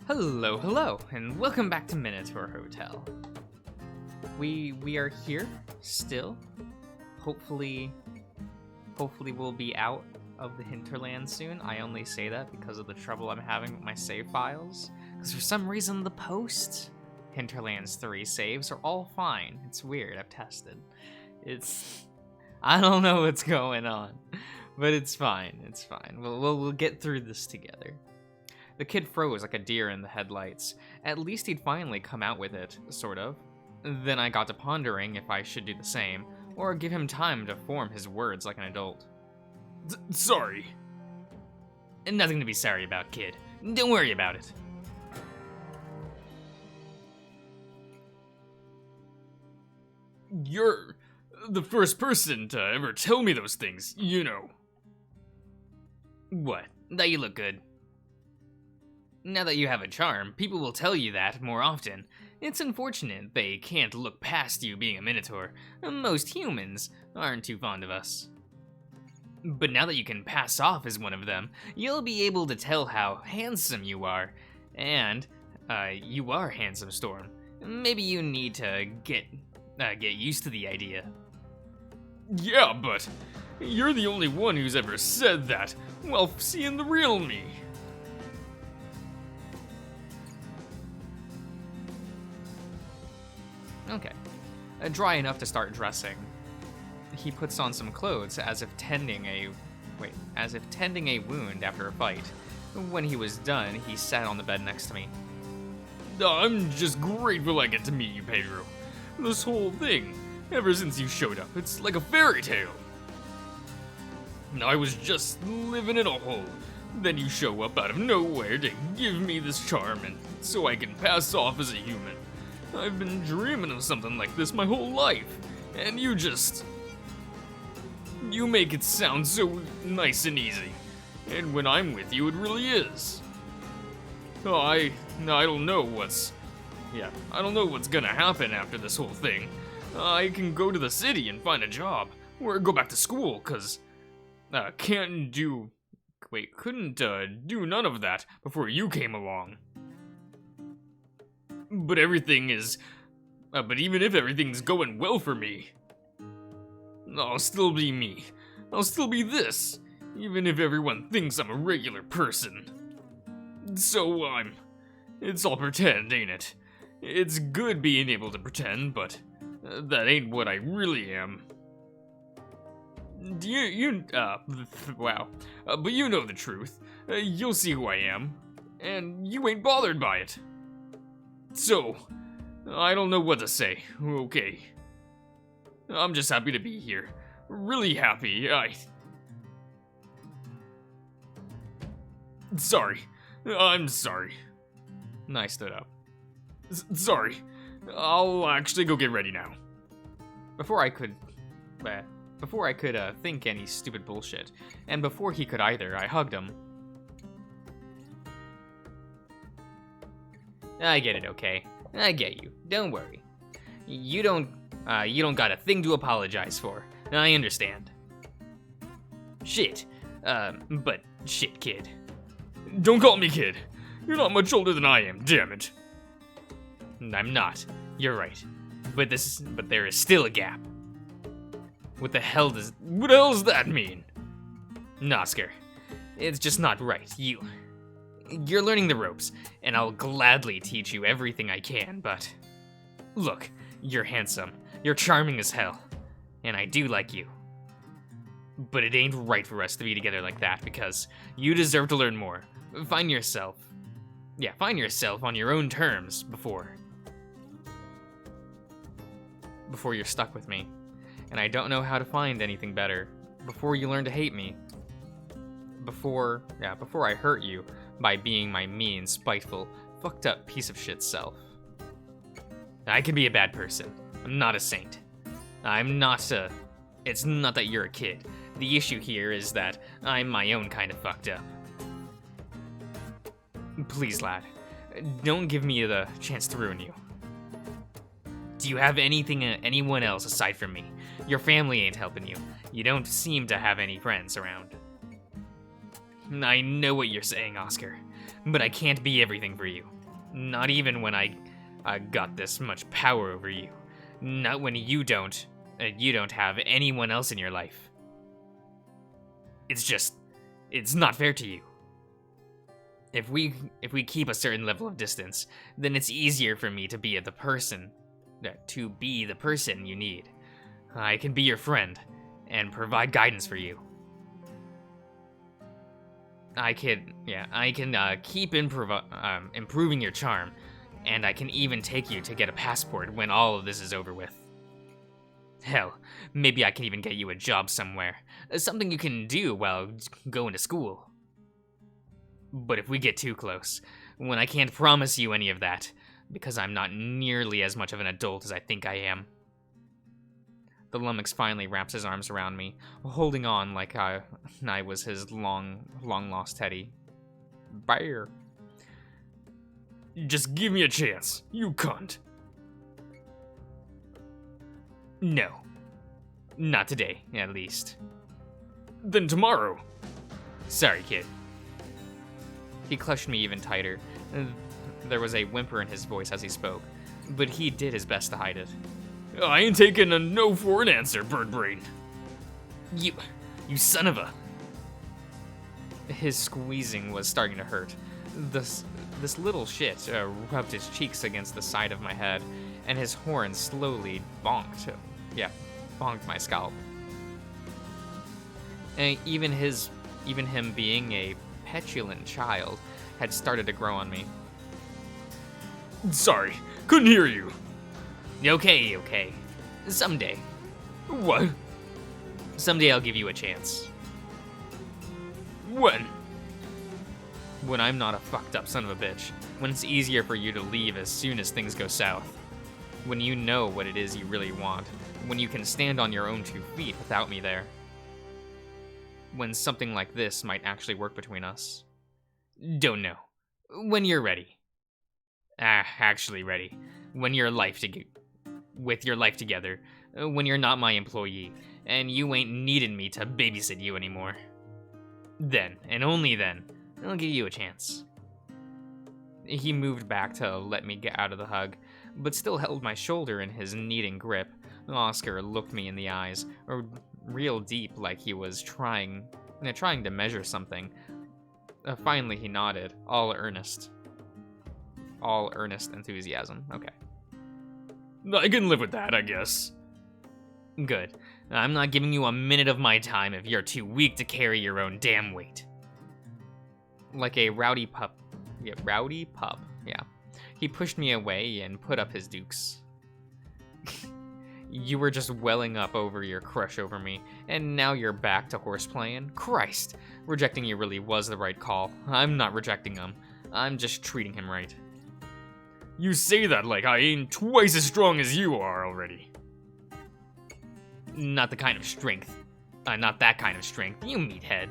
Hello, and welcome back to Minotaur Hotel. We are here still. Hopefully we'll be out of the hinterland soon. I only say that because of the trouble I'm having with my save files. Because for some reason the post Hinterlands 3 saves are all fine. It's weird. I've tested. I don't know what's going on, but it's fine. It's fine. We'll get through this together. The kid froze like a deer in the headlights. At least he'd finally come out with it, sort of. Then I got to pondering if I should do the same, or give him time to form his words like an adult. Sorry. Nothing to be sorry about, kid. Don't worry about it. You're the first person to ever tell me those things, you know. What? That you look good. Now that you have a charm, people will tell you that more often. It's unfortunate they can't look past you being a Minotaur. Most humans aren't too fond of us. But now that you can pass off as one of them, you'll be able to tell how handsome you are. And, you are handsome, Storm. Maybe you need to get used to the idea. Yeah, but you're the only one who's ever said that while seeing the real me. Okay. Dry enough to start dressing. He puts on some clothes as if tending a wound after a fight. When he was done, he sat on the bed next to me. I'm just grateful I get to meet you, Pedro. This whole thing, ever since you showed up, it's like a fairy tale. I was just living in a hole. Then you show up out of nowhere to give me this charm and so I can pass off as a human. I've been dreaming of something like this my whole life, and you make it sound so nice and easy. And when I'm with you, it really is. I don't know what's gonna happen after this whole thing. I can go to the city and find a job, or go back to school, cause couldn't do none of that before you came along. But even if everything's going well for me, I'll still be me. I'll still be this, even if everyone thinks I'm a regular person. So it's all pretend, ain't it? It's good being able to pretend, but that ain't what I really am. But you know the truth. You'll see who I am, and you ain't bothered by it. So, I don't know what to say, okay. I'm just happy to be here. Really happy, Sorry. I'm sorry. I stood up. Sorry. I'll actually go get ready now. Before I could think any stupid bullshit, and before he could either, I hugged him. I get it, okay? I get you. Don't worry. You don't got a thing to apologize for. I understand. Shit. But shit, kid. Don't call me kid. You're not much older than I am, damn it. I'm not. You're right. But there is still a gap. What the hell does that mean? Nosker. It's just not right. You're learning the ropes, and I'll gladly teach you everything I can, but... Look, you're handsome, you're charming as hell, and I do like you. But it ain't right for us to be together like that, because you deserve to learn more. Find yourself on your own terms before you're stuck with me. And I don't know how to find anything better. Before you learn to hate me. Before I hurt you by being my mean, spiteful, fucked up piece of shit self. I can be a bad person. I'm not a saint. It's not that you're a kid. The issue here is that I'm my own kind of fucked up. Please, lad, don't give me the chance to ruin you. Do you have anyone else aside from me? Your family ain't helping you. You don't seem to have any friends around. I know what you're saying, Oscar, but I can't be everything for you. Not even when I got this much power over you. Not when you don't have anyone else in your life. It's not fair to you. If we keep a certain level of distance, then it's easier for me to be the person you need. I can be your friend and provide guidance for you. I can keep improving your charm, and I can even take you to get a passport when all of this is over with. Hell, maybe I can even get you a job somewhere, something you can do while going to school. But if we get too close, when I can't promise you any of that, because I'm not nearly as much of an adult as I think I am. The lummox finally wraps his arms around me, holding on like I was his long-lost teddy. Bear. Just give me a chance, you cunt. No. Not today, at least. Then tomorrow. Sorry, kid. He clutched me even tighter. There was a whimper in his voice as he spoke, but he did his best to hide it. I ain't taking a no for an answer, bird brain. You son of a... His squeezing was starting to hurt. This little shit rubbed his cheeks against the side of my head, and his horn slowly bonked my scalp. And even him being a petulant child had started to grow on me. Sorry, couldn't hear you. Okay. Someday. What? Someday I'll give you a chance. When? When I'm not a fucked up son of a bitch. When it's easier for you to leave as soon as things go south. When you know what it is you really want. When you can stand on your own 2 feet without me there. When something like this might actually work between us. Don't know. When you're ready. Actually ready. When your life with your life together. When you're not my employee, and you ain't needing me to babysit you anymore. Then, and only then, I'll give you a chance. He moved back to let me get out of the hug, but still held my shoulder in his kneading grip. Oscar looked me in the eyes, real deep, like he was trying to measure something. Finally, he nodded, all earnest enthusiasm. Okay. I can live with that, I guess. Good. I'm not giving you a minute of my time if you're too weak to carry your own damn weight. Like a rowdy pup. Yeah, rowdy pup. Yeah. He pushed me away and put up his dukes. You were just welling up over your crush over me, and now you're back to horseplaying? Christ! Rejecting you really was the right call. I'm not rejecting him. I'm just treating him right. You say that like I ain't twice as strong as you are already. Not that kind of strength, you meathead.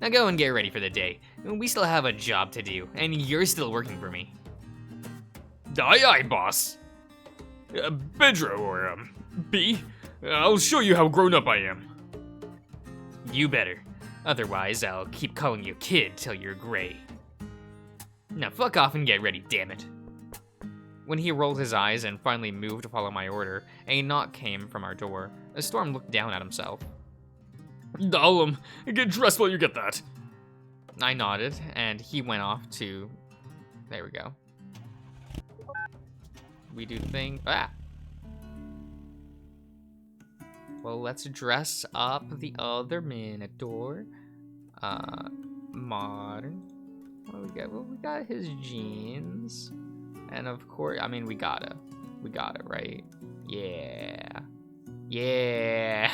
Now go and get ready for the day. We still have a job to do, and you're still working for me. Aye, boss. Pedro, or, B, I'll show you how grown up I am. You better. Otherwise, I'll keep calling you kid till you're gray. Now fuck off and get ready, damn it. When he rolled his eyes and finally moved to follow my order, a knock came from our door. Storm looked down at himself. I'll, get dressed while you get that. I nodded, and he went off to... There we go. We do thing... Ah! Well, let's dress up the other Minotaur. Modern. What do we got? Well, we got his jeans. And of course, I mean, we gotta, right? Yeah. Yeah.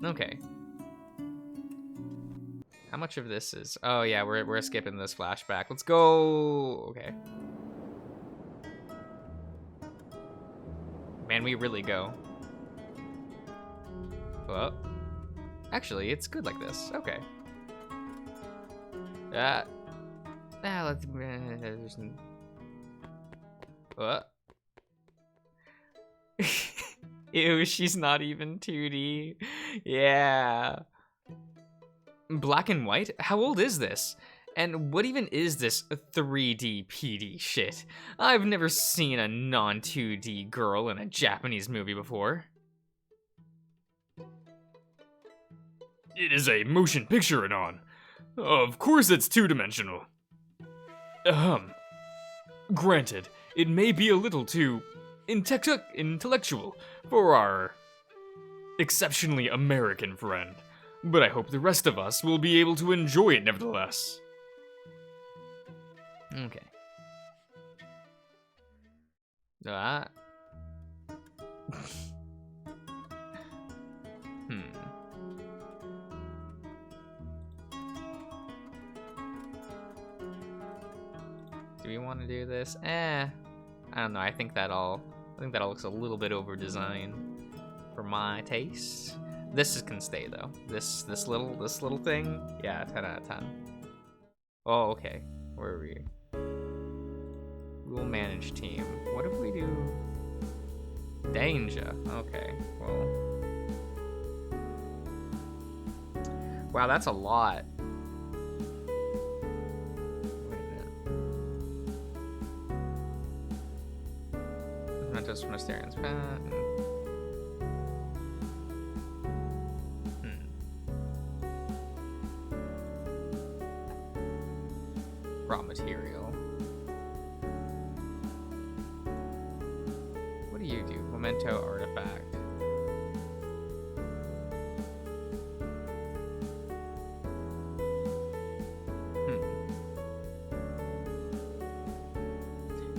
Okay. How much of this is, oh yeah, we're skipping this flashback. Let's go, okay. Man, we really go. Well, actually, it's good like this, okay. Let's, what? Ew, she's not even 2D. Yeah. Black and white? How old is this? And what even is this 3D PD shit? I've never seen a non-2D girl in a Japanese movie before. It is a motion picture, Anon. Of course it's two-dimensional. Granted, it may be a little too intellectual for our exceptionally American friend, but I hope the rest of us will be able to enjoy it nevertheless. Okay. Ah. Do we want to do this? I don't know. I think that all looks a little bit over designed for my taste. This can stay though. This little thing. Yeah, 10 out of 10. Oh, okay. Where are we? We'll manage team. What if we do danger? Okay. Well. Wow, that's a lot. Not just from Asterian's pen. Raw material. What do you do? Memento artifact.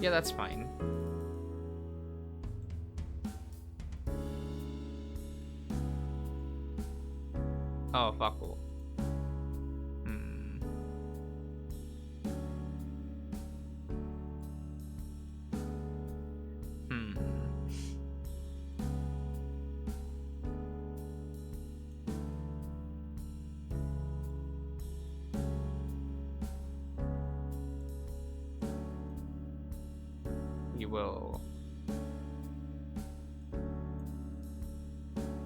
Yeah, that's fine. Oh, fuck. Cool. We will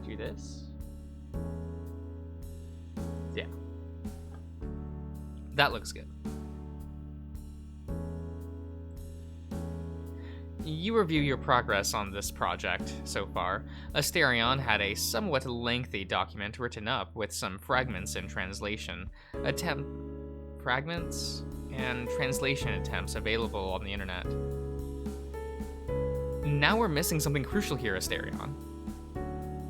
do this. Yeah. That looks good. You review your progress on this project so far. Asterion had a somewhat lengthy document written up with some fragments in translation. Fragments and translation attempts available on the internet. Now we're missing something crucial here, Asterion.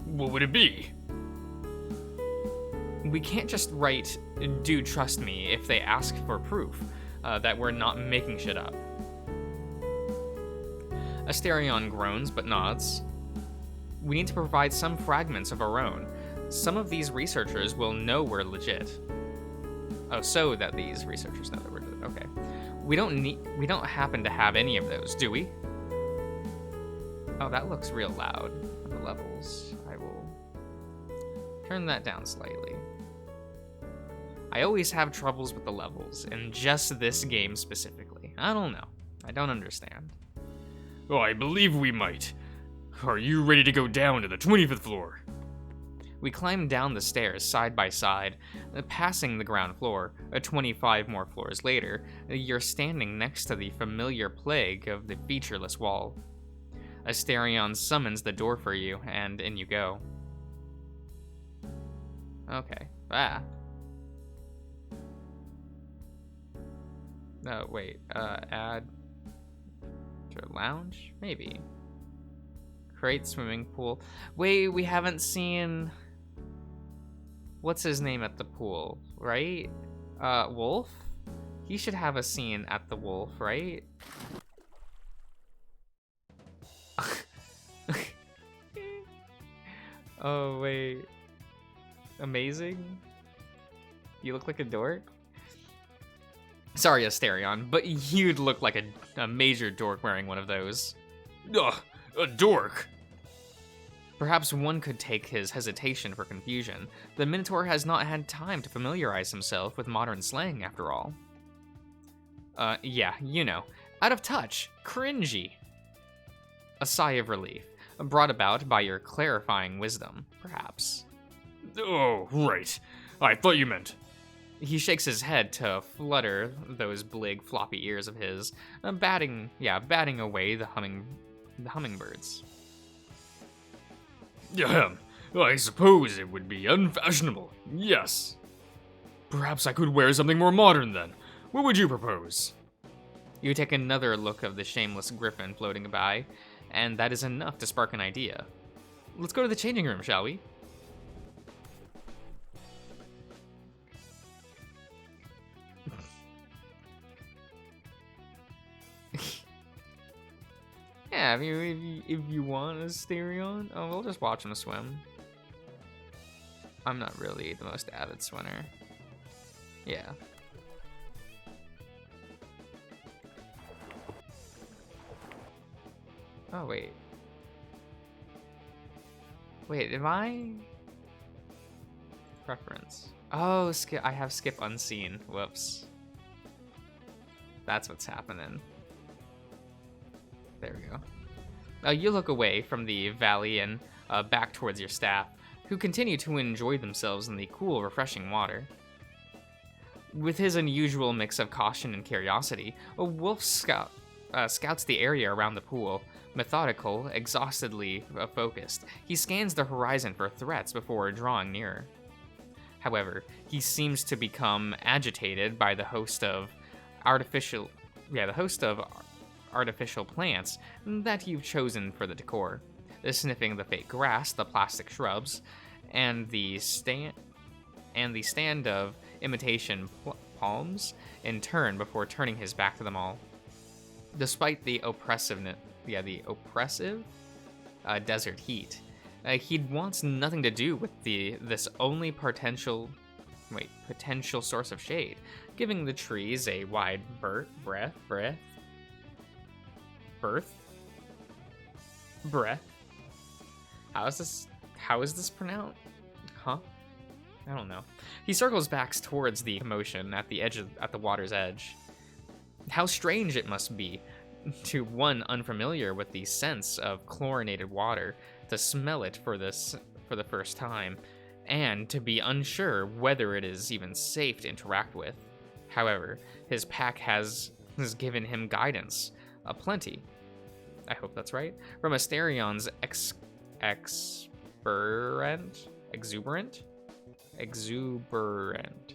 What would it be? We can't just write, "Do trust me," if they ask for proof that we're not making shit up. Asterion groans but nods. We need to provide some fragments of our own. Some of these researchers will know we're legit. Oh, so that these researchers know that we're legit. Okay. We don't happen to have any of those, do we? Oh, that looks real loud. The levels. I will turn that down slightly. I always have troubles with the levels, in just this game specifically. I don't know. I don't understand. Oh, I believe we might. Are you ready to go down to the 25th floor? We climb down the stairs side by side, passing the ground floor. 25 more floors later, you're standing next to the familiar plague of the featureless wall. Asterion summons the door for you, and in you go. Okay. Ah. No, wait. Add to a lounge? Maybe. Create swimming pool. Wait, we haven't seen... What's his name at the pool, right? Wolf? He should have a scene at the Wolf, right? Oh, wait. Amazing? You look like a dork? Sorry, Asterion, but you'd look like a major dork wearing one of those. Ugh, a dork. Perhaps one could take his hesitation for confusion. The Minotaur has not had time to familiarize himself with modern slang, after all. Yeah, you know. Out of touch. Cringy. A sigh of relief, brought about by your clarifying wisdom, perhaps. Oh, right. I thought you meant. He shakes his head to flutter those big floppy ears of his, batting away the hummingbirds. Ahem. I suppose it would be unfashionable. Yes. Perhaps I could wear something more modern then. What would you propose? You take another look of the shameless griffin floating by, and that is enough to spark an idea. Let's go to the changing room, shall we? Yeah, if you want a stereo, we'll just watch him swim. I'm not really the most avid swimmer. Yeah. Oh, wait. Wait, am I? Preference. Oh, I have skip unseen. Whoops. That's what's happening. There we go. You look away from the valley and back towards your staff, who continue to enjoy themselves in the cool, refreshing water. With his unusual mix of caution and curiosity, a wolf scouts the area around the pool, methodical, exhaustedly focused. He scans the horizon for threats before drawing nearer. However, he seems to become agitated by the host of artificial plants that you've chosen for the decor. The sniffing the fake grass, the plastic shrubs, and the stand of imitation palms in turn before turning his back to them all. Despite the oppressive desert heat, he wants nothing to do with this only potential source of shade, giving the trees a wide breath. How is this pronounced? Huh? I don't know. He circles back towards the commotion at the water's edge. How strange it must be to one unfamiliar with the sense of chlorinated water to smell it for the first time, and to be unsure whether it is even safe to interact with. However, his pack has given him guidance, plenty. I hope that's right. From Asterion's exuberant,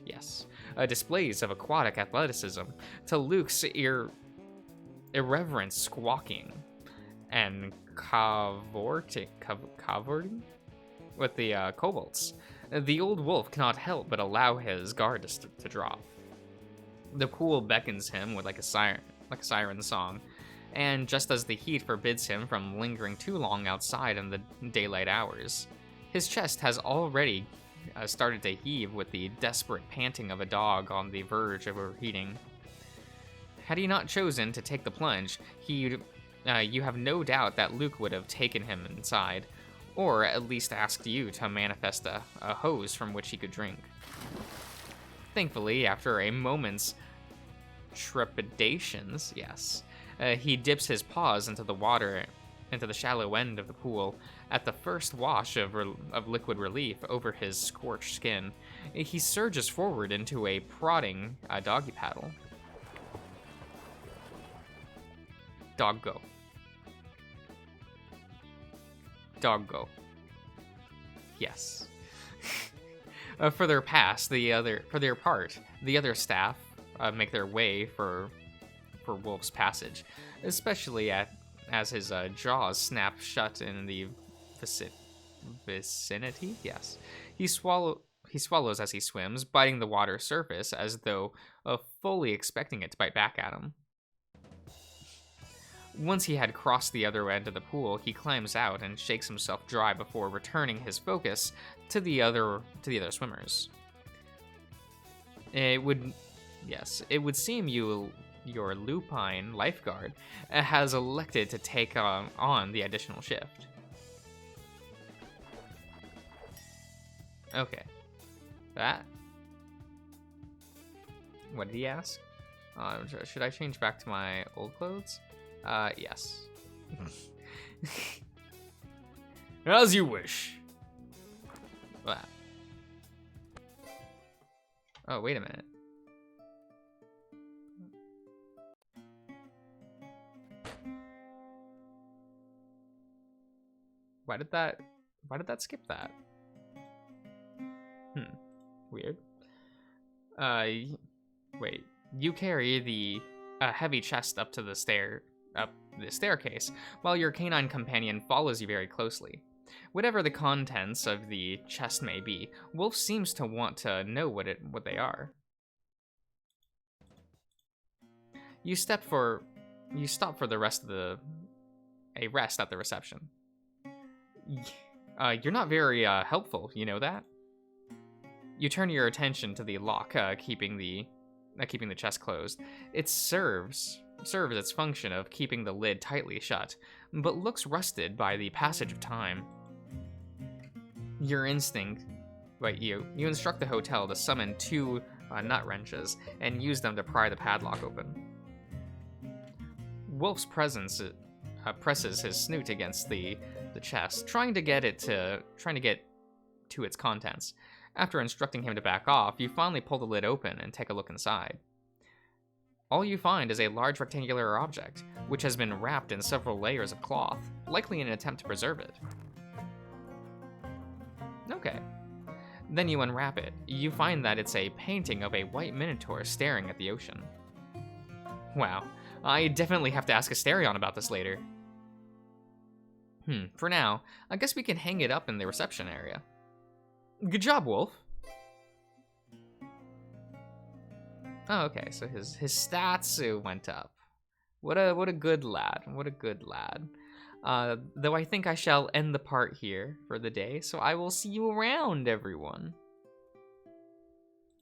yes, displays of aquatic athleticism, to Luke's irreverent squawking and cavorting with the kobolds. The old wolf cannot help but allow his guard to drop. The pool beckons him with like a siren song, and just as the heat forbids him from lingering too long outside in the daylight hours, his chest has already started to heave with the desperate panting of a dog on the verge of overheating. Had he not chosen to take the plunge, you have no doubt that Luke would have taken him inside, or at least asked you to manifest a hose from which he could drink. Thankfully, after a moment's trepidations, yes, he dips his paws into the water, into the shallow end of the pool. At the first wash of liquid relief over his scorched skin, he surges forward into a prodding doggy paddle. Dog go. Dog go. Yes. For their part, the other staff make their way for Wolf's passage, especially as his jaws snap shut in the vicinity. Yes, he swallows as he swims, biting the water surface as though fully expecting it to bite back at him. Once he had crossed the other end of the pool, he climbs out and shakes himself dry before returning his focus to the other swimmers. It would seem your lupine lifeguard has elected to take on the additional shift. Okay. That? What did he ask? Should I change back to my old clothes? Yes. As you wish. Oh, wait a minute. Why did that skip that? Weird. Wait. You carry the heavy chest up the staircase, while your canine companion follows you very closely. Whatever the contents of the chest may be, Wolf seems to want to know what they are. You stop for a rest at the reception. You're not very helpful, you know that? You turn your attention to the lock, keeping the chest closed. It serves its function of keeping the lid tightly shut, but looks rusted by the passage of time. You instruct the hotel to summon 2 nut wrenches and use them to pry the padlock open. Wolf's presses his snoot against the chest, trying to get to its contents. After instructing him to back off, you finally pull the lid open and take a look inside. All you find is a large rectangular object, which has been wrapped in several layers of cloth, likely in an attempt to preserve it. Okay. Then you unwrap it. You find that it's a painting of a white Minotaur staring at the ocean. Wow, I definitely have to ask Asterion about this later. For now, I guess we can hang it up in the reception area. Good job, Wolf. Oh, okay, so his stats went up. What a good lad. What a good lad. Though I think I shall end the part here for the day, so I will see you around, everyone.